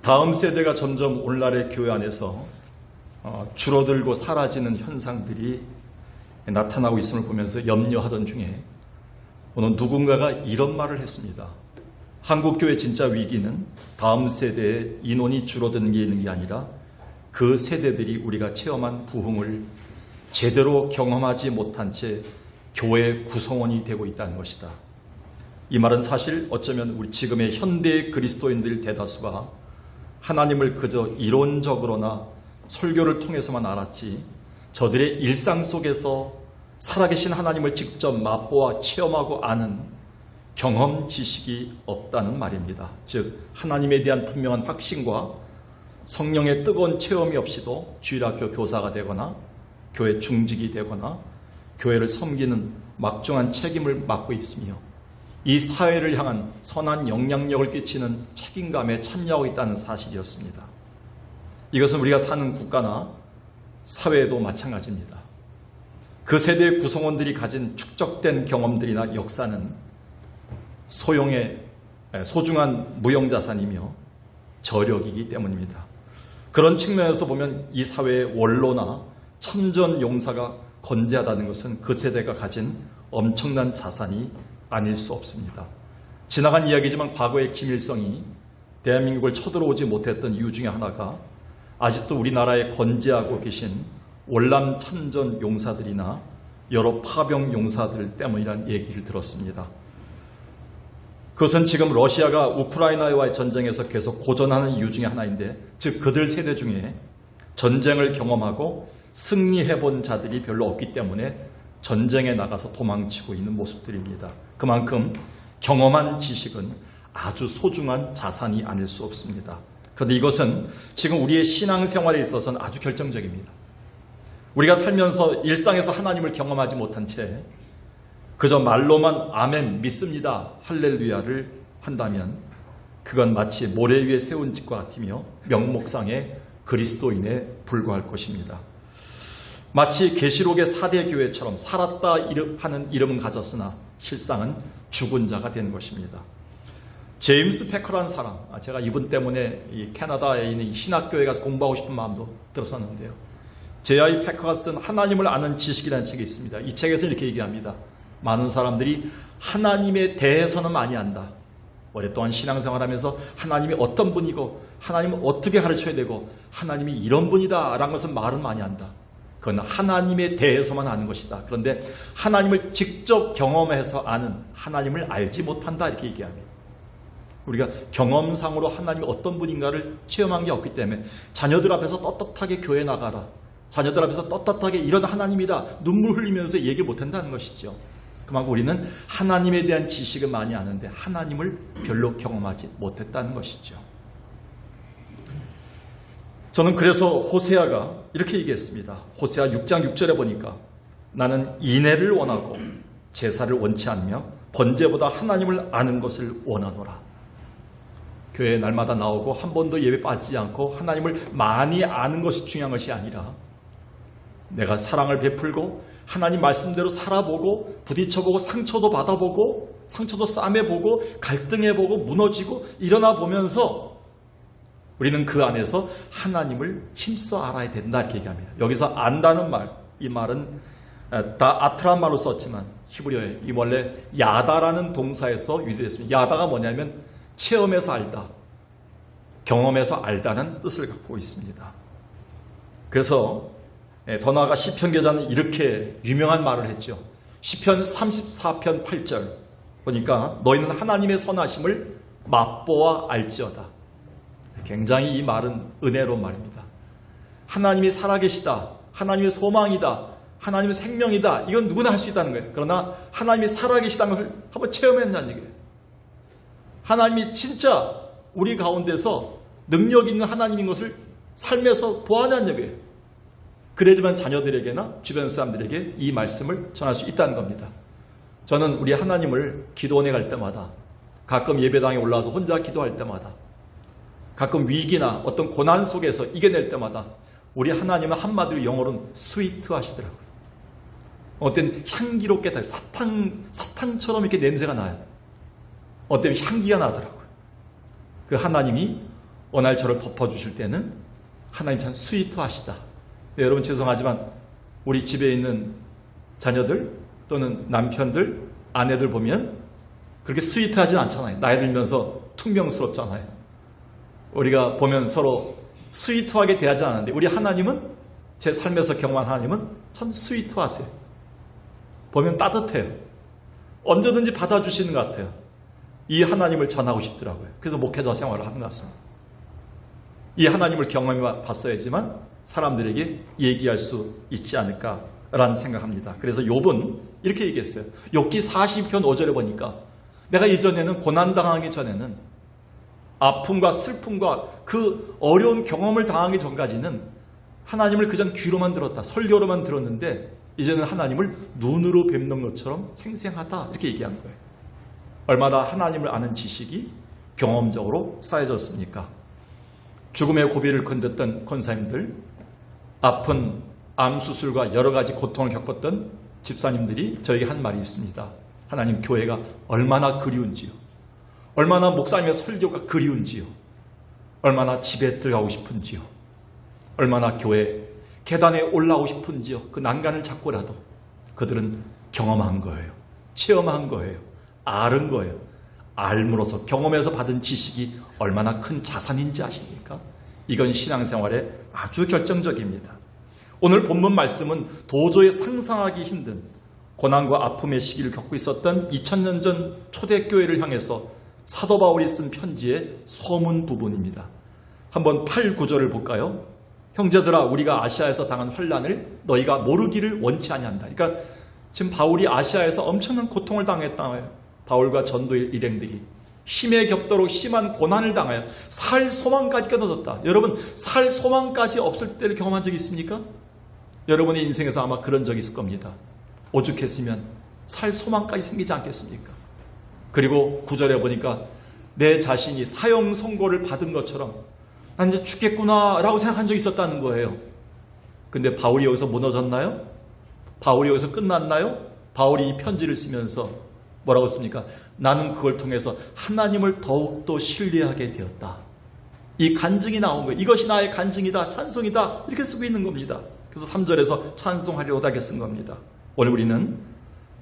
다음 세대가 점점 오늘날의 교회 안에서 줄어들고 사라지는 현상들이 나타나고 있음을 보면서 염려하던 중에 오늘 누군가가 이런 말을 했습니다. 한국교회 진짜 위기는 다음 세대의 인원이 줄어드는 게 있는 게 아니라 그 세대들이 우리가 체험한 부흥을 제대로 경험하지 못한 채 교회 구성원이 되고 있다는 것이다. 이 말은 사실 어쩌면 우리 지금의 현대 그리스도인들 대다수가 하나님을 그저 이론적으로나 설교를 통해서만 알았지 저들의 일상 속에서 살아계신 하나님을 직접 맛보아 체험하고 아는 경험 지식이 없다는 말입니다. 즉 하나님에 대한 분명한 확신과 성령의 뜨거운 체험이 없이도 주일학교 교사가 되거나 교회 중직이 되거나 교회를 섬기는 막중한 책임을 맡고 있으며 이 사회를 향한 선한 영향력을 끼치는 책임감에 참여하고 있다는 사실이었습니다. 이것은 우리가 사는 국가나 사회에도 마찬가지입니다. 그 세대의 구성원들이 가진 축적된 경험들이나 역사는 소중한 무형자산이며 저력이기 때문입니다. 그런 측면에서 보면 이 사회의 원로나 참전 용사가 건재하다는 것은 그 세대가 가진 엄청난 자산이 아닐 수 없습니다. 지나간 이야기지만 과거의 김일성이 대한민국을 쳐들어오지 못했던 이유 중에 하나가 아직도 우리나라에 건재하고 계신 월남 참전 용사들이나 여러 파병 용사들 때문이라는 얘기를 들었습니다. 그것은 지금 러시아가 우크라이나와의 전쟁에서 계속 고전하는 이유 중에 하나인데, 즉 그들 세대 중에 전쟁을 경험하고 승리해본 자들이 별로 없기 때문에 전쟁에 나가서 도망치고 있는 모습들입니다. 그만큼 경험한 지식은 아주 소중한 자산이 아닐 수 없습니다. 그런데 이것은 지금 우리의 신앙생활에 있어서는 아주 결정적입니다. 우리가 살면서 일상에서 하나님을 경험하지 못한 채 그저 말로만 아멘 믿습니다 할렐루야를 한다면 그건 마치 모래 위에 세운 집과 같으며 명목상의 그리스도인에 불과할 것입니다. 마치 계시록의 4대 교회처럼 살았다 하는 이름은 가졌으나 실상은 죽은 자가 된 것입니다. 제임스 패커라는 사람, 제가 이분 때문에 이 캐나다에 있는 이 신학교에 가서 공부하고 싶은 마음도 들었었는데요. J.I. 패커가 쓴 하나님을 아는 지식이라는 책이 있습니다. 이 책에서 이렇게 얘기합니다. 많은 사람들이 하나님에 대해서는 많이 안다. 오랫동안 신앙생활하면서 하나님이 어떤 분이고 하나님을 어떻게 가르쳐야 되고 하나님이 이런 분이다 라는 것은 말은 많이 한다. 그건 하나님에 대해서만 아는 것이다. 그런데 하나님을 직접 경험해서 아는 하나님을 알지 못한다 이렇게 얘기합니다. 우리가 경험상으로 하나님이 어떤 분인가를 체험한 게 없기 때문에 자녀들 앞에서 떳떳하게 교회 나가라, 자녀들 앞에서 떳떳하게 이런 하나님이다 눈물 흘리면서 얘기 못한다는 것이죠. 그만큼 우리는 하나님에 대한 지식은 많이 아는데 하나님을 별로 경험하지 못했다는 것이죠. 저는 그래서 호세아가 이렇게 얘기했습니다. 호세아 6장 6절에 보니까 나는 인애를 원하고 제사를 원치 않으며 번제보다 하나님을 아는 것을 원하노라. 교회에 날마다 나오고 한 번도 예배 빠지지 않고 하나님을 많이 아는 것이 중요한 것이 아니라 내가 사랑을 베풀고 하나님 말씀대로 살아보고 부딪혀보고 상처도 받아보고 상처도 싸매보고 갈등해보고 무너지고 일어나 보면서 우리는 그 안에서 하나님을 힘써 알아야 된다 이렇게 얘기합니다. 여기서 안다는 말, 이 말은 다 아트란 말로 썼지만 히브리어에 이 원래 야다라는 동사에서 유래됐습니다. 야다가 뭐냐면 체험해서 알다, 경험해서 알다는 뜻을 갖고 있습니다. 그래서 더 나아가 시편 기자는 이렇게 유명한 말을 했죠. 시편 34편 8절 보니까 너희는 하나님의 선하심을 맛보아 알지어다. 굉장히 이 말은 은혜로운 말입니다. 하나님이 살아계시다, 하나님의 소망이다, 하나님의 생명이다, 이건 누구나 할 수 있다는 거예요. 그러나 하나님이 살아계시다는 것을 한번 체험했다는 얘기예요. 하나님이 진짜 우리 가운데서 능력 있는 하나님인 것을 삶에서 보아내는 얘기예요. 그래야지만 자녀들에게나 주변 사람들에게 이 말씀을 전할 수 있다는 겁니다. 저는 우리 하나님을 기도원에 갈 때마다, 가끔 예배당에 올라와서 혼자 기도할 때마다, 가끔 위기나 어떤 고난 속에서 이겨낼 때마다 우리 하나님은 한마디로 영어로는 스위트 하시더라고요. 어떤 향기롭게 사탕처럼 이렇게 냄새가 나요. 어떤 향기가 나더라고요. 그 하나님이 어느 날 저를 덮어주실 때는 하나님 참 스위트하시다. 네, 여러분 죄송하지만 우리 집에 있는 자녀들 또는 남편들, 아내들 보면 그렇게 스위트하진 않잖아요. 나이 들면서 퉁명스럽잖아요. 우리가 보면 서로 스위트하게 대하지 않는데 우리 하나님은, 제 삶에서 경험한 하나님은 참 스위트하세요. 보면 따뜻해요. 언제든지 받아주시는 것 같아요. 이 하나님을 전하고 싶더라고요. 그래서 목회자 생활을 하는 것 같습니다. 이 하나님을 경험해 봤어야지만 사람들에게 얘기할 수 있지 않을까라는 생각합니다. 그래서 욥은 이렇게 얘기했어요. 욥기 40편 5절에 보니까 내가 이전에는 고난당하기 전에는 아픔과 슬픔과 그 어려운 경험을 당하기 전까지는 하나님을 그전 귀로만 들었다, 설교로만 들었는데 이제는 하나님을 눈으로 뵙는 것처럼 생생하다, 이렇게 얘기한 거예요. 얼마나 하나님을 아는 지식이 경험적으로 쌓여졌습니까? 죽음의 고비를 건넜던 권사님들, 아픈 암수술과 여러 가지 고통을 겪었던 집사님들이 저에게 한 말이 있습니다. 하나님, 교회가 얼마나 그리운지요. 얼마나 목사님의 설교가 그리운지요. 얼마나 집에 들어가고 싶은지요. 얼마나 교회 계단에 올라오고 싶은지요. 그 난간을 잡고라도 그들은 경험한 거예요. 체험한 거예요. 아는 거예요. 알므로써 경험에서 받은 지식이 얼마나 큰 자산인지 아십니까? 이건 신앙생활에 아주 결정적입니다. 오늘 본문 말씀은 도저히 상상하기 힘든 고난과 아픔의 시기를 겪고 있었던 2000년 전 초대교회를 향해서 사도 바울이 쓴 편지의 서문 부분입니다. 한번 8, 9절을 볼까요? 형제들아, 우리가 아시아에서 당한 환난을 너희가 모르기를 원치 아니한다. 그러니까 지금 바울이 아시아에서 엄청난 고통을 당했다고요. 바울과 전도 일행들이 힘에 겹도록 심한 고난을 당하여 살 소망까지 끊어졌다. 여러분, 살 소망까지 없을 때를 경험한 적이 있습니까? 여러분의 인생에서 아마 그런 적이 있을 겁니다. 오죽했으면 살 소망까지 생기지 않겠습니까? 그리고 9절에 보니까 내 자신이 사형 선고를 받은 것처럼 난 이제 죽겠구나 라고 생각한 적이 있었다는 거예요. 근데 바울이 여기서 무너졌나요? 바울이 여기서 끝났나요? 바울이 이 편지를 쓰면서 뭐라고 씁니까? 나는 그걸 통해서 하나님을 더욱더 신뢰하게 되었다. 이 간증이 나온 거예요. 이것이 나의 간증이다, 찬송이다, 이렇게 쓰고 있는 겁니다. 그래서 3절에서 찬송하려다게 쓴 겁니다. 오늘 우리는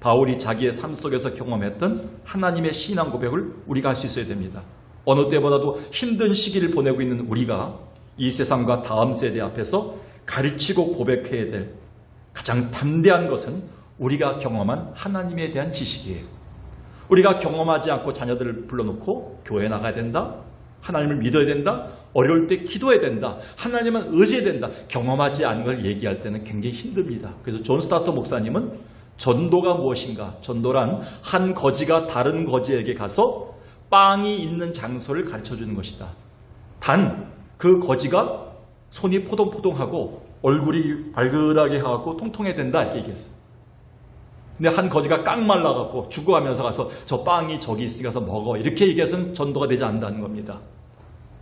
바울이 자기의 삶 속에서 경험했던 하나님의 신앙 고백을 우리가 할 수 있어야 됩니다. 어느 때보다도 힘든 시기를 보내고 있는 우리가 이 세상과 다음 세대 앞에서 가르치고 고백해야 될 가장 담대한 것은 우리가 경험한 하나님에 대한 지식이에요. 우리가 경험하지 않고 자녀들을 불러놓고 교회에 나가야 된다, 하나님을 믿어야 된다, 어려울 때 기도해야 된다, 하나님은 의지해야 된다, 경험하지 않은 걸 얘기할 때는 굉장히 힘듭니다. 그래서 존 스타터 목사님은 전도가 무엇인가, 전도란 한 거지가 다른 거지에게 가서 빵이 있는 장소를 가르쳐주는 것이다. 단 그 거지가 손이 포동포동하고 얼굴이 발그하게 하고 통통해야 된다, 이렇게 얘기했어요. 근데 한 거지가 깡 말라갖고 죽어가면서 가서 저 빵이 저기 있으니까 가서 먹어, 이렇게 얘기해서는 전도가 되지 않는다는 겁니다.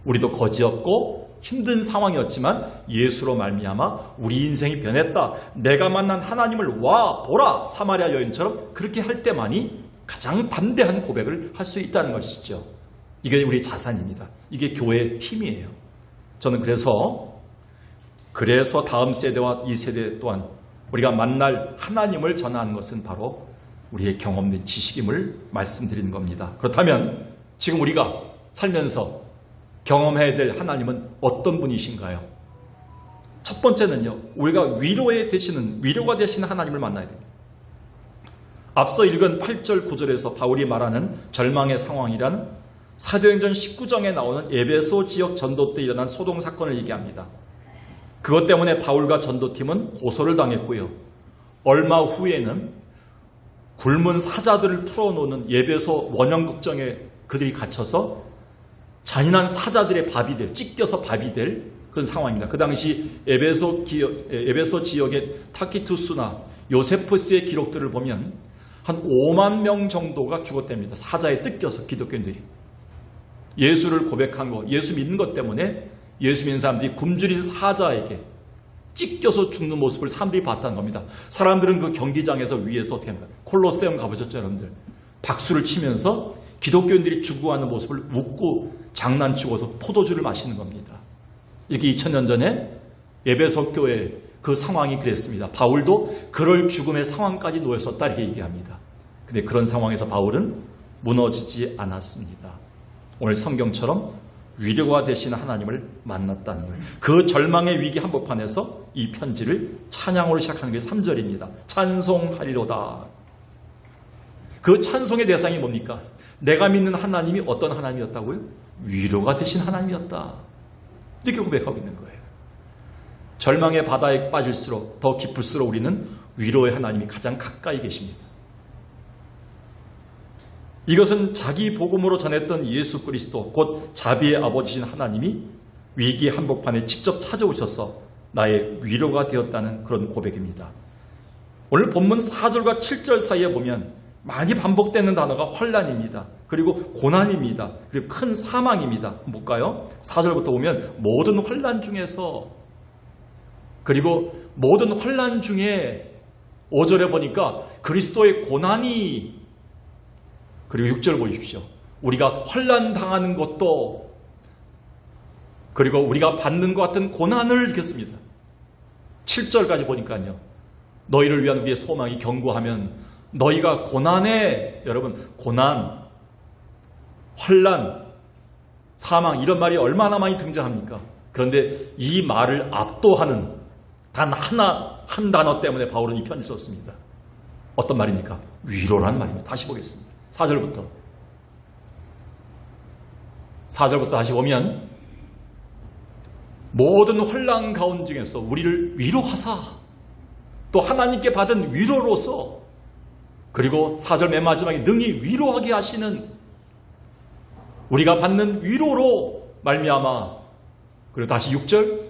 우리도 거지였고 힘든 상황이었지만 예수로 말미암아 우리 인생이 변했다, 내가 만난 하나님을 와 보라, 사마리아 여인처럼 그렇게 할 때만이 가장 담대한 고백을 할 수 있다는 것이죠. 이게 우리 자산입니다. 이게 교회의 힘이에요. 저는 그래서 다음 세대와 이 세대 또한 우리가 만날 하나님을 전하는 것은 바로 우리의 경험된 지식임을 말씀드리는 겁니다. 그렇다면 지금 우리가 살면서 경험해야 될 하나님은 어떤 분이신가요? 첫 번째는요, 우리가 위로가 되시는 하나님을 만나야 됩니다. 앞서 읽은 8절 9절에서 바울이 말하는 절망의 상황이란 사도행전 19장에 나오는 에베소 지역 전도 때 일어난 소동 사건을 얘기합니다. 그것 때문에 바울과 전도팀은 고소를 당했고요. 얼마 후에는 굶은 사자들을 풀어놓는 에베소 원형극정에 그들이 갇혀서 잔인한 사자들의 밥이 될, 찢겨서 밥이 될 그런 상황입니다. 그 당시 에베소 지역의 타키투스나 요세푸스의 기록들을 보면 한 5만 명 정도가 죽었답니다. 사자에 뜯겨서, 기독교인들이. 예수를 고백한 거, 예수 믿는 것 때문에 예수 믿는 사람들이 굶주린 사자에게 찢겨서 죽는 모습을 사람들이 봤다는 겁니다. 사람들은 그 경기장에서 위에서 어떻게 합니까? 콜로세움 가보셨죠, 여러분들? 박수를 치면서 기독교인들이 죽어가는 모습을 웃고 장난치고서 포도주를 마시는 겁니다. 이렇게 2000년 전에 에베소 교회 그 상황이 그랬습니다. 바울도 그럴 죽음의 상황까지 놓였었다 이렇게 얘기합니다. 근데 그런 상황에서 바울은 무너지지 않았습니다. 오늘 성경처럼 위로가 되시는 하나님을 만났다는 거예요. 그 절망의 위기 한복판에서 이 편지를 찬양으로 시작하는 게 3절입니다. 찬송하리로다. 그 찬송의 대상이 뭡니까? 내가 믿는 하나님이 어떤 하나님이었다고요? 위로가 되신 하나님이었다. 이렇게 고백하고 있는 거예요. 절망의 바다에 빠질수록 더 깊을수록 우리는 위로의 하나님이 가장 가까이 계십니다. 이것은 자기 복음으로 전했던 예수 그리스도 곧 자비의 아버지신 하나님이 위기 한복판에 직접 찾아오셔서 나의 위로가 되었다는 그런 고백입니다. 오늘 본문 4절과 7절 사이에 보면 많이 반복되는 단어가 환난입니다. 그리고 고난입니다. 그리고 큰 사망입니다. 볼까요? 4절부터 보면 모든 환난 중에서, 그리고 모든 환난 중에 5절에 보니까 그리스도의 고난이, 그리고 6절 보십시오. 우리가 환난 당하는 것도, 그리고 우리가 받는 것 같은 고난을 읽겠습니다. 7절까지 보니까요. 너희를 위한 우리의 소망이 견고하면 너희가 고난에, 여러분, 고난, 환난, 사망 이런 말이 얼마나 많이 등장합니까? 그런데 이 말을 압도하는 단 하나, 한 단어 때문에 바울은 이 편지를 썼습니다. 어떤 말입니까? 위로란 말입니다. 다시 보겠습니다. 4절부터 다시 보면 모든 환난 가운데 중에서 우리를 위로하사 또 하나님께 받은 위로로서, 그리고 4절 맨 마지막에 능히 위로하게 하시는, 우리가 받는 위로로 말미암아, 그리고 다시 6절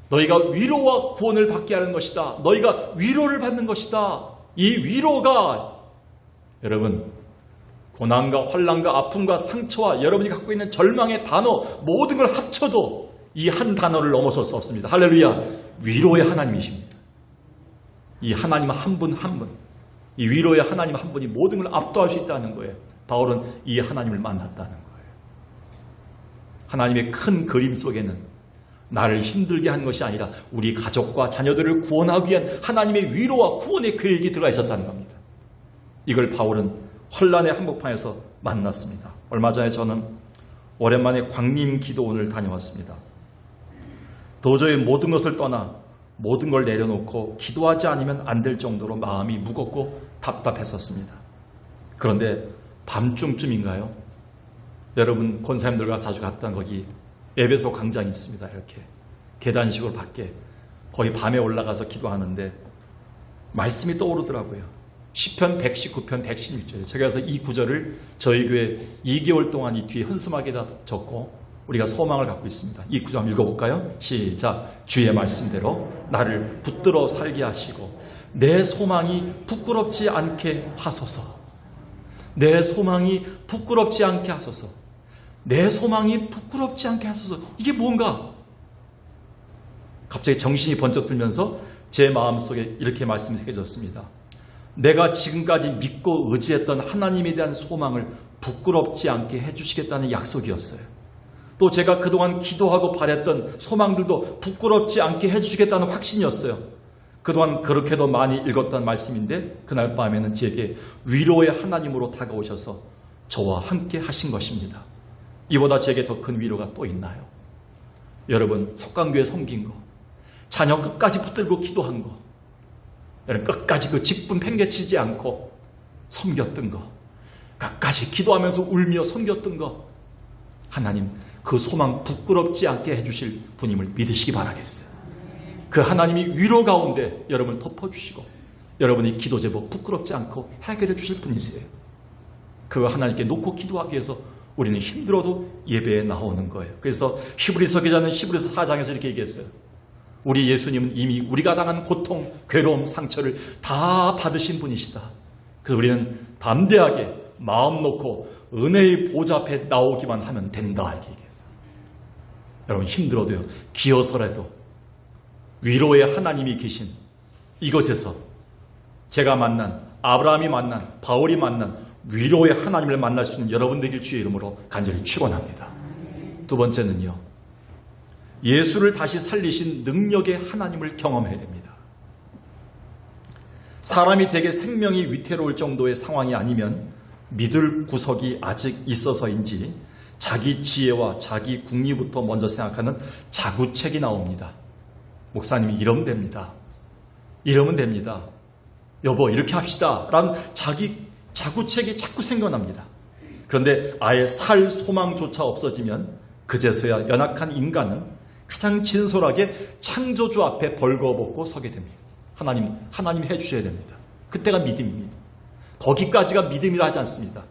너희가 위로와 구원을 받게 하는 것이다. 너희가 위로를 받는 것이다. 이 위로가 여러분 고난과 환난과 아픔과 상처와 여러분이 갖고 있는 절망의 단어 모든 걸 합쳐도 이 한 단어를 넘어설 수 없습니다. 할렐루야. 위로의 하나님이십니다. 이 하나님 한 분 한 분, 이 위로의 하나님 한 분이 모든 걸 압도할 수 있다는 거예요. 바울은 이 하나님을 만났다는 거예요. 하나님의 큰 그림 속에는 나를 힘들게 한 것이 아니라 우리 가족과 자녀들을 구원하기 위한 하나님의 위로와 구원의 계획이 들어가 있었다는 겁니다. 이걸 바울은 환난의 한복판에서 만났습니다. 얼마 전에 저는 오랜만에 광림 기도원을 다녀왔습니다. 도저히 모든 것을 떠나 모든 걸 내려놓고 기도하지 않으면 안 될 정도로 마음이 무겁고 답답했었습니다. 그런데 밤중쯤인가요? 여러분 권사님들과 자주 갔던 거기 에베소 광장이 있습니다. 이렇게 계단식으로 밖에 거의 밤에 올라가서 기도하는데 말씀이 떠오르더라고요. 시편 119편 116절. 제가 그래서 이 구절을 저희 교회 2개월 동안 이 뒤에 현수막에다 적고 우리가 소망을 갖고 있습니다. 이 구절 한번 읽어볼까요? 시작. 주의 말씀대로 나를 붙들어 살게 하시고 내 소망이 부끄럽지 않게 하소서. 내 소망이 부끄럽지 않게 하소서. 내 소망이 부끄럽지 않게 하소서. 이게 뭔가? 갑자기 정신이 번쩍 들면서 제 마음속에 이렇게 말씀해줬습니다. 내가 지금까지 믿고 의지했던 하나님에 대한 소망을 부끄럽지 않게 해주시겠다는 약속이었어요. 또 제가 그동안 기도하고 바랬던 소망들도 부끄럽지 않게 해주시겠다는 확신이었어요. 그동안 그렇게도 많이 읽었던 말씀인데 그날 밤에는 제게 위로의 하나님으로 다가오셔서 저와 함께 하신 것입니다. 이보다 제게 더 큰 위로가 또 있나요? 여러분 석강교회 섬긴 거, 자녀 끝까지 붙들고 기도한 거, 여러분 끝까지 그 직분 팽개치지 않고 섬겼던 거, 끝까지 기도하면서 울며 섬겼던 거, 하나님 그 소망 부끄럽지 않게 해주실 분임을 믿으시기 바라겠어요. 그 하나님이 위로 가운데 여러분을 덮어주시고 여러분이 기도 제목 부끄럽지 않고 해결해 주실 분이세요. 그 하나님께 놓고 기도하기 위해서 우리는 힘들어도 예배에 나오는 거예요. 그래서 히브리서 기자는 히브리서 4장에서 이렇게 얘기했어요. 우리 예수님은 이미 우리가 당한 고통, 괴로움, 상처를 다 받으신 분이시다. 그래서 우리는 담대하게 마음 놓고 은혜의 보좌 앞에 나오기만 하면 된다. 이렇게 얘기했어요. 여러분 힘들어도요, 기어서라도 위로의 하나님이 계신 이곳에서 제가 만난, 아브라함이 만난, 바울이 만난 위로의 하나님을 만날 수 있는 여러분들의 주의 이름으로 간절히 축원합니다. 두 번째는요, 예수를 다시 살리신 능력의 하나님을 경험해야 됩니다. 사람이 되게 생명이 위태로울 정도의 상황이 아니면 믿을 구석이 아직 있어서인지 자기 지혜와 자기 국리부터 먼저 생각하는 자구책이 나옵니다. 목사님이 이러면 됩니다. 이러면 됩니다. 여보 이렇게 합시다 라는 자기 자구책이 자꾸 생겨납니다. 그런데 아예 살 소망조차 없어지면 그제서야 연약한 인간은 가장 진솔하게 창조주 앞에 벌거벗고 서게 됩니다. 하나님 해주셔야 됩니다. 그때가 믿음입니다. 거기까지가 믿음이라 하지 않습니다.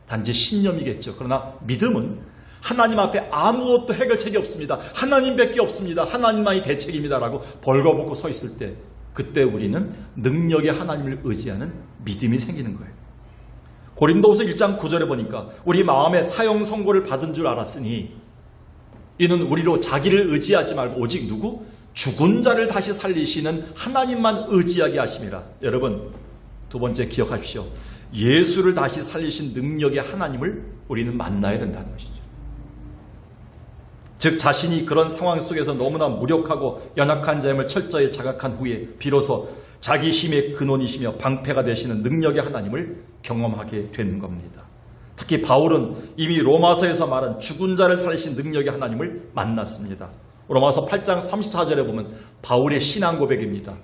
단지 신념이겠죠. 그러나 믿음은 하나님 앞에 아무것도 해결책이 없습니다. 하나님밖에 없습니다. 하나님만이 대책입니다 라고 벌거벗고 서 있을 때, 그때 우리는 능력의 하나님을 의지하는 믿음이 생기는 거예요. 고린도후서 1장 9절에 보니까 우리 마음에 사형 선고를 받은 줄 알았으니 이는 우리로 자기를 의지하지 말고 오직 누구? 죽은 자를 다시 살리시는 하나님만 의지하게 하심이라. 여러분, 두 번째 기억하십시오. 예수를 다시 살리신 능력의 하나님을 우리는 만나야 된다는 것이죠. 즉 자신이 그런 상황 속에서 너무나 무력하고 연약한 자임을 철저히 자각한 후에 비로소 자기 힘의 근원이시며 방패가 되시는 능력의 하나님을 경험하게 되는 겁니다. 특히 바울은 이미 로마서에서 말한 죽은 자를 살리신 능력의 하나님을 만났습니다. 로마서 8장 34절에 보면 바울의 신앙 고백입니다.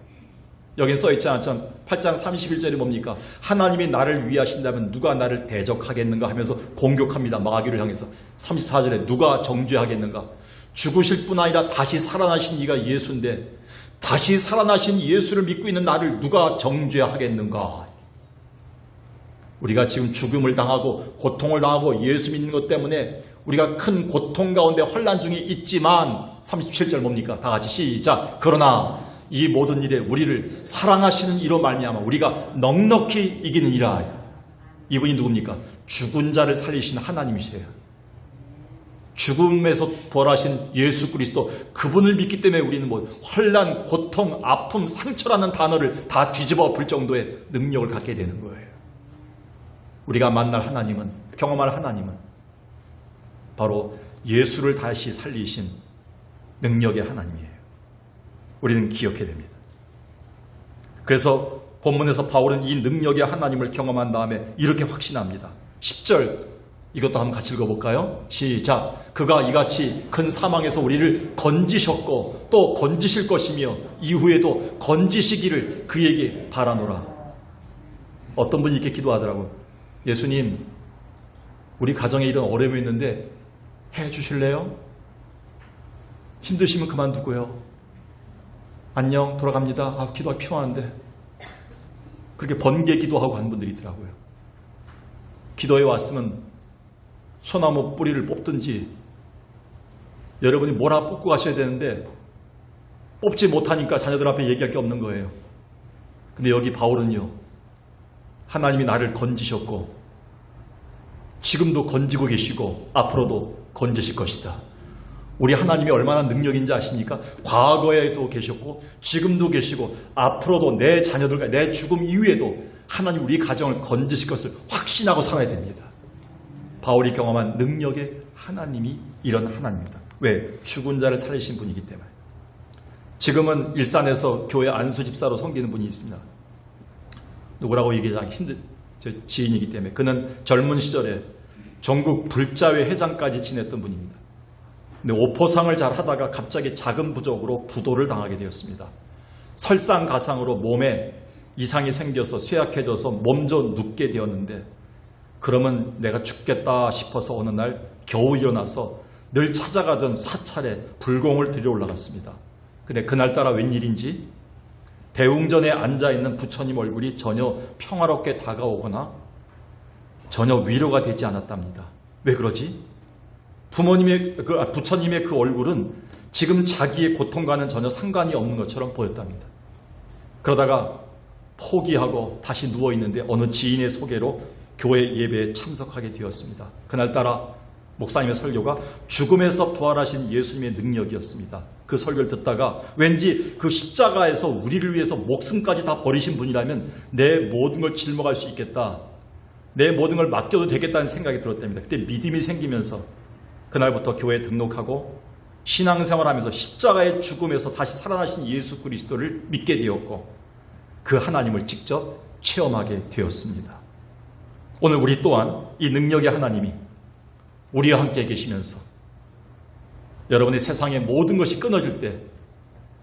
여긴 써있지 않지만 8장 31절이 뭡니까? 하나님이 나를 위하신다면 누가 나를 대적하겠는가 하면서 공격합니다. 마귀를 향해서. 34절에 누가 정죄하겠는가? 죽으실 뿐 아니라 다시 살아나신 이가 예수인데 다시 살아나신 예수를 믿고 있는 나를 누가 정죄하겠는가? 우리가 지금 죽음을 당하고 고통을 당하고 예수 믿는 것 때문에 우리가 큰 고통 가운데 혼란 중에 있지만 37절 뭡니까? 다 같이 시작. 그러나 이 모든 일에 우리를 사랑하시는 이로 말미암아 우리가 넉넉히 이기느니라. 이분이 누굽니까? 죽은 자를 살리신 하나님이세요. 죽음에서 부활하신 예수 그리스도, 그분을 믿기 때문에 우리는 혼란, 고통, 아픔, 상처라는 단어를 다 뒤집어 엎을 정도의 능력을 갖게 되는 거예요. 우리가 만날 하나님은, 경험할 하나님은 바로 예수를 다시 살리신 능력의 하나님이에요. 우리는 기억해야 됩니다. 그래서 본문에서 바울은 이 능력의 하나님을 경험한 다음에 이렇게 확신합니다. 10절 이것도 한번 같이 읽어볼까요? 시작. 그가 이같이 큰 사망에서 우리를 건지셨고 또 건지실 것이며 이후에도 건지시기를 그에게 바라노라. 어떤 분이 이렇게 기도하더라고요. 예수님, 우리 가정에 이런 어려움이 있는데 해주실래요? 힘드시면 그만두고요. 안녕, 돌아갑니다. 기도가 필요한데. 그렇게 번개 기도하고 간 분들이 있더라고요. 기도에 왔으면 소나무 뿌리를 뽑든지 여러분이 뭐라 뽑고 가셔야 되는데 뽑지 못하니까 자녀들 앞에 얘기할 게 없는 거예요. 근데 여기 바울은요, 하나님이 나를 건지셨고 지금도 건지고 계시고 앞으로도 건지실 것이다. 우리 하나님이 얼마나 능력인지 아십니까? 과거에도 계셨고 지금도 계시고 앞으로도 내 자녀들과 내 죽음 이후에도 하나님 우리 가정을 건지실 것을 확신하고 살아야 됩니다. 바울이 경험한 능력의 하나님이 이런 하나님입니다. 왜? 죽은 자를 살리신 분이기 때문에. 지금은 일산에서 교회 안수 집사로 섬기는 분이 있습니다. 누구라고 얘기하기 힘든 제 지인이기 때문에. 그는 젊은 시절에 전국 불자회 회장까지 지냈던 분입니다. 근데 오포상을 잘 하다가 갑자기 작은 부족으로 부도를 당하게 되었습니다. 설상가상으로 몸에 이상이 생겨서 쇠약해져서 몸져 눕게 되었는데, 그러면 내가 죽겠다 싶어서 어느 날 겨우 일어나서 늘 찾아가던 사찰에 불공을 들여 올라갔습니다. 근데 그날따라 웬일인지 대웅전에 앉아있는 부처님 얼굴이 전혀 평화롭게 다가오거나 전혀 위로가 되지 않았답니다. 왜 그러지? 부처님의 그 얼굴은 지금 자기의 고통과는 전혀 상관이 없는 것처럼 보였답니다. 그러다가 포기하고 다시 누워있는데 어느 지인의 소개로 교회 예배에 참석하게 되었습니다. 그날따라 목사님의 설교가 죽음에서 부활하신 예수님의 능력이었습니다. 그 설교를 듣다가 왠지 그 십자가에서 우리를 위해서 목숨까지 다 버리신 분이라면 내 모든 걸 짊어갈 수 있겠다. 내 모든 걸 맡겨도 되겠다는 생각이 들었답니다. 그때 믿음이 생기면서 그날부터 교회에 등록하고 신앙생활하면서 십자가의 죽음에서 다시 살아나신 예수 그리스도를 믿게 되었고 그 하나님을 직접 체험하게 되었습니다. 오늘 우리 또한 이 능력의 하나님이 우리와 함께 계시면서 여러분의 세상의 모든 것이 끊어질 때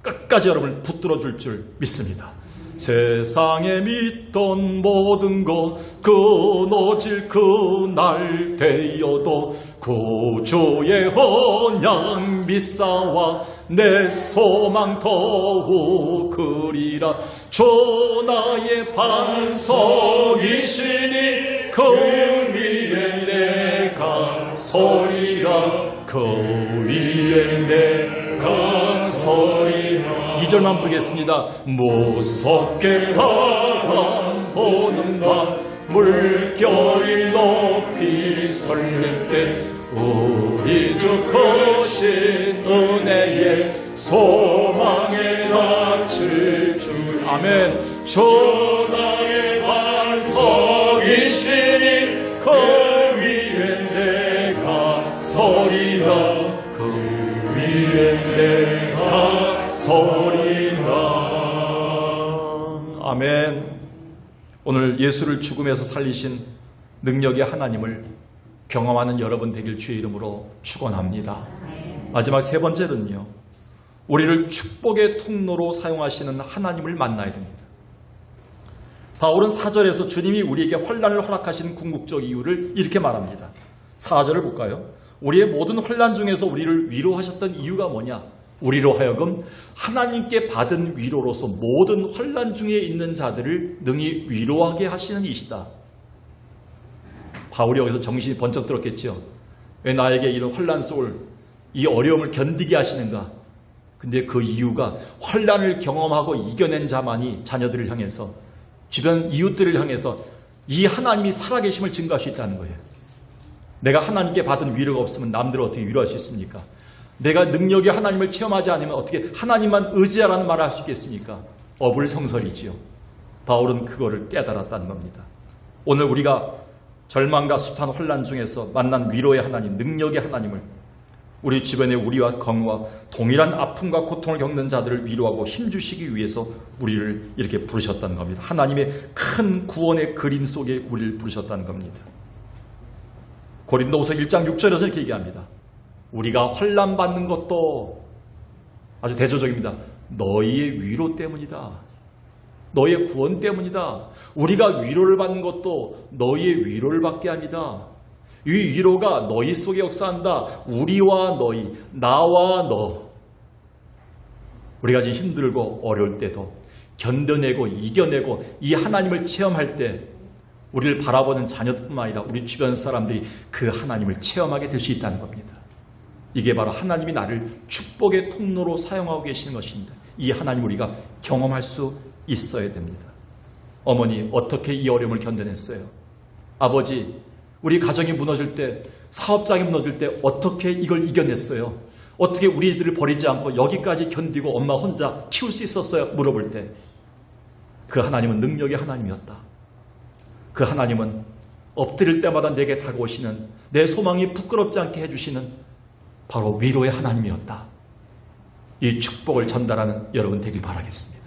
끝까지 여러분을 붙들어 줄 줄 믿습니다. 세상에 믿던 모든 것 끊어질 그날 되어도 구주의 언약 믿사와 내 소망 더욱 크리라. 주 나의 반석이시니 그 위에 내가 서리라. 그 위에 내가 서리라. 2절만 부르겠습니다. 무섭게 바람 보는 밤 물결이 높이 설릴 때 우리 주 크신 은혜에 소망에 갇힐 줄. 아멘. 주 나의 반석이시니 그 위에 내가 서리라. 그 위에 내가 서리라. 아멘. 오늘 예수를 죽음에서 살리신 능력의 하나님을 경험하는 여러분 되길 주의 이름으로 축원합니다. 마지막 세 번째는요, 우리를 축복의 통로로 사용하시는 하나님을 만나야 됩니다. 바울은 4절에서 주님이 우리에게 환난을 허락하신 궁극적 이유를 이렇게 말합니다. 4절을 볼까요? 우리의 모든 환난 중에서 우리를 위로하셨던 이유가 뭐냐? 우리로 하여금 하나님께 받은 위로로서 모든 환난 중에 있는 자들을 능히 위로하게 하시는 이시다. 바울이 여기서 정신이 번쩍 들었겠죠. 왜 나에게 이런 환난 속을, 이 어려움을 견디게 하시는가? 근데 그 이유가 환난을 경험하고 이겨낸 자만이 자녀들을 향해서, 주변 이웃들을 향해서 이 하나님이 살아계심을 증거할 수 있다는 거예요. 내가 하나님께 받은 위로가 없으면 남들을 어떻게 위로할 수 있습니까? 내가 능력의 하나님을 체험하지 않으면 어떻게 하나님만 의지하라는 말을 할 수 있겠습니까? 어불성설이지요. 바울은 그거를 깨달았다는 겁니다. 오늘 우리가 절망과 숱한 환난 중에서 만난 위로의 하나님, 능력의 하나님을 우리 주변에 우리와 건과 동일한 아픔과 고통을 겪는 자들을 위로하고 힘주시기 위해서 우리를 이렇게 부르셨다는 겁니다. 하나님의 큰 구원의 그림 속에 우리를 부르셨다는 겁니다. 고린도후서 1장 6절에서 이렇게 얘기합니다. 우리가 환난 받는 것도 아주 대조적입니다. 너희의 위로 때문이다. 너희의 구원 때문이다. 우리가 위로를 받는 것도 너희의 위로를 받게 합니다. 이 위로가 너희 속에 역사한다. 우리와 너희, 나와 너. 우리가 지금 힘들고 어려울 때도 견뎌내고 이겨내고 이 하나님을 체험할 때 우리를 바라보는 자녀뿐만 아니라 우리 주변 사람들이 그 하나님을 체험하게 될 수 있다는 겁니다. 이게 바로 하나님이 나를 축복의 통로로 사용하고 계시는 것입니다. 이 하나님 우리가 경험할 수 있어야 됩니다. 어머니 어떻게 이 어려움을 견뎌냈어요? 아버지 우리 가정이 무너질 때, 사업장이 무너질 때 어떻게 이걸 이겨냈어요? 어떻게 우리들을 버리지 않고 여기까지 견디고 엄마 혼자 키울 수 있었어요? 물어볼 때 그 하나님은 능력의 하나님이었다. 그 하나님은 엎드릴 때마다 내게 다가오시는, 내 소망이 부끄럽지 않게 해주시는 바로 위로의 하나님이었다. 이 축복을 전달하는 여러분 되길 바라겠습니다.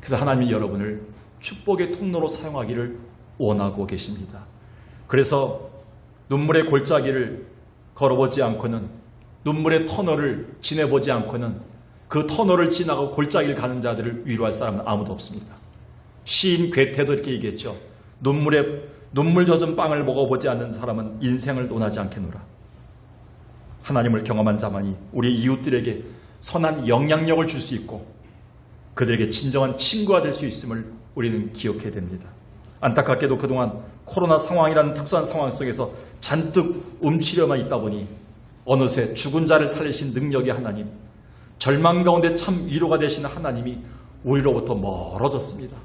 그래서 하나님이 여러분을 축복의 통로로 사용하기를 원하고 계십니다. 그래서 눈물의 골짜기를 걸어보지 않고는, 눈물의 터널을 지내보지 않고는 그 터널을 지나고 골짜기를 가는 자들을 위로할 사람은 아무도 없습니다. 시인 괴테도 이렇게 얘기했죠. 눈물 젖은 빵을 먹어보지 않는 사람은 인생을 논하지 않겠노라. 하나님을 경험한 자만이 우리 이웃들에게 선한 영향력을 줄 수 있고 그들에게 진정한 친구가 될 수 있음을 우리는 기억해야 됩니다. 안타깝게도 그동안 코로나 상황이라는 특수한 상황 속에서 잔뜩 움츠려만 있다 보니 어느새 죽은 자를 살리신 능력의 하나님, 절망 가운데 참 위로가 되시는 하나님이 우리로부터 멀어졌습니다.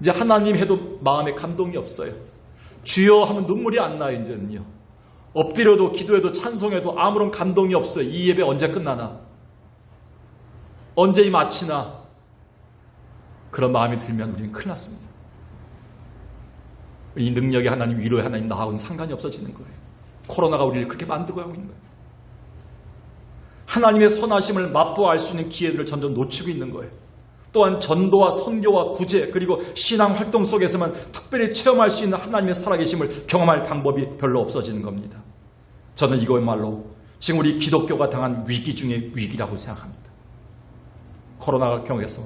이제 하나님 해도 마음에 감동이 없어요. 주여 하면 눈물이 안 나요. 이제는요. 엎드려도 기도해도 찬송해도 아무런 감동이 없어요. 이 예배 언제 끝나나? 언제 마치나? 그런 마음이 들면 우리는 큰일 났습니다. 이 능력의 하나님, 위로의 하나님 나하고는 상관이 없어지는 거예요. 코로나가 우리를 그렇게 만들고 하고 있는 거예요. 하나님의 선하심을 맛보아 알 수 있는 기회들을 점점 놓치고 있는 거예요. 또한 전도와 선교와 구제 그리고 신앙 활동 속에서만 특별히 체험할 수 있는 하나님의 살아계심을 경험할 방법이 별로 없어지는 겁니다. 저는 이거야말로 지금 우리 기독교가 당한 위기 중의 위기라고 생각합니다. 코로나가 경우에서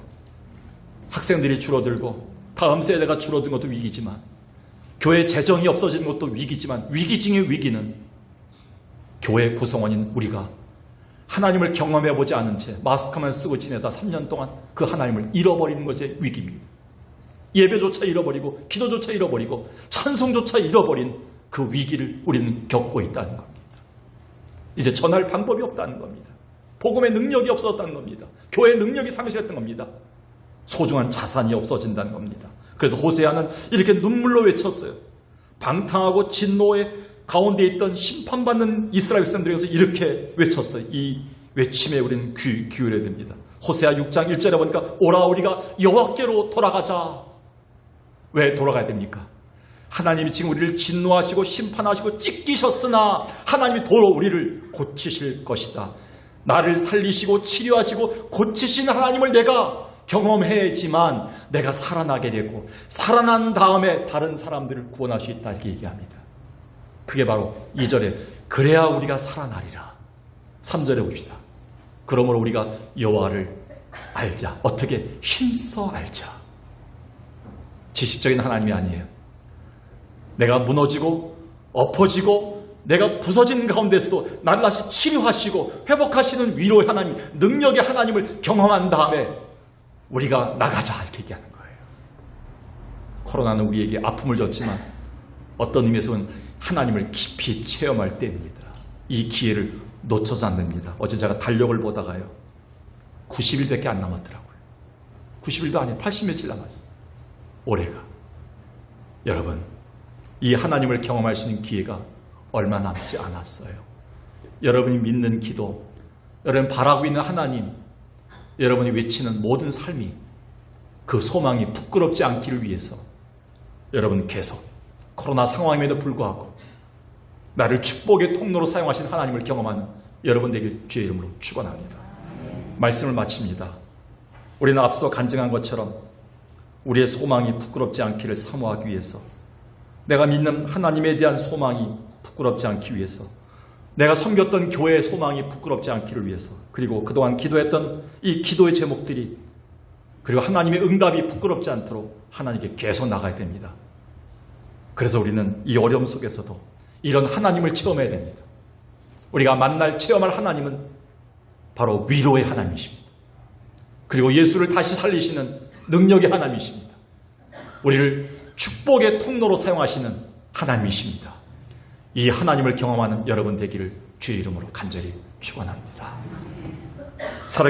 학생들이 줄어들고 다음 세대가 줄어든 것도 위기지만 교회 재정이 없어지는 것도 위기지만 위기 중의 위기는 교회 구성원인 우리가 하나님을 경험해보지 않은 채 마스크만 쓰고 지내다 3년 동안 그 하나님을 잃어버리는 것의 위기입니다. 예배조차 잃어버리고 기도조차 잃어버리고 찬송조차 잃어버린 그 위기를 우리는 겪고 있다는 겁니다. 이제 전할 방법이 없다는 겁니다. 복음의 능력이 없어졌다는 겁니다. 교회의 능력이 상실했던 겁니다. 소중한 자산이 없어진다는 겁니다. 그래서 호세아는 이렇게 눈물로 외쳤어요. 방탕하고 진노의 가운데 있던 심판받는 이스라엘 백성들에게서 이렇게 외쳤어요. 이 외침에 우리는 귀 기울여야 됩니다. 호세아 6장 1절에 보니까 오라 우리가 여호와께로 돌아가자. 왜 돌아가야 됩니까? 하나님이 지금 우리를 진노하시고 심판하시고 찢기셨으나 하나님이 도로 우리를 고치실 것이다. 나를 살리시고 치료하시고 고치신 하나님을 내가 경험해야지만 내가 살아나게 되고 살아난 다음에 다른 사람들을 구원할 수 있다 이렇게 얘기합니다. 그게 바로 2절에 그래야 우리가 살아나리라. 3절에 봅시다. 그러므로 우리가 여호와를 알자. 어떻게 힘써 알자. 지식적인 하나님이 아니에요. 내가 무너지고 엎어지고 내가 부서진 가운데서도 나를 다시 치료하시고 회복하시는 위로의 하나님, 능력의 하나님을 경험한 다음에 우리가 나가자 이렇게 얘기하는 거예요. 코로나는 우리에게 아픔을 줬지만 어떤 의미에서는 하나님을 깊이 체험할 때입니다. 이 기회를 놓쳐서 안 됩니다. 어제 제가 달력을 보다가요. 90일밖에 안 남았더라고요. 90일도 아니에요. 80며칠 남았어요. 올해가. 여러분, 이 하나님을 경험할 수 있는 기회가 얼마 남지 않았어요. 여러분이 믿는 기도, 여러분 바라고 있는 하나님, 여러분이 외치는 모든 삶이 그 소망이 부끄럽지 않기를 위해서 여러분 계속 코로나 상황임에도 불구하고 나를 축복의 통로로 사용하신 하나님을 경험하는 여러분 되길 주의 이름으로 축원합니다. 말씀을 마칩니다. 우리는 앞서 간증한 것처럼 우리의 소망이 부끄럽지 않기를 사모하기 위해서 내가 믿는 하나님에 대한 소망이 부끄럽지 않기 위해서 내가 섬겼던 교회의 소망이 부끄럽지 않기를 위해서 그리고 그동안 기도했던 이 기도의 제목들이 그리고 하나님의 응답이 부끄럽지 않도록 하나님께 계속 나가야 됩니다. 그래서 우리는 이 어려움 속에서도 이런 하나님을 체험해야 됩니다. 우리가 만날 체험할 하나님은 바로 위로의 하나님이십니다. 그리고 예수를 다시 살리시는 능력의 하나님이십니다. 우리를 축복의 통로로 사용하시는 하나님이십니다. 이 하나님을 경험하는 여러분 되기를 주의 이름으로 간절히 축원합니다.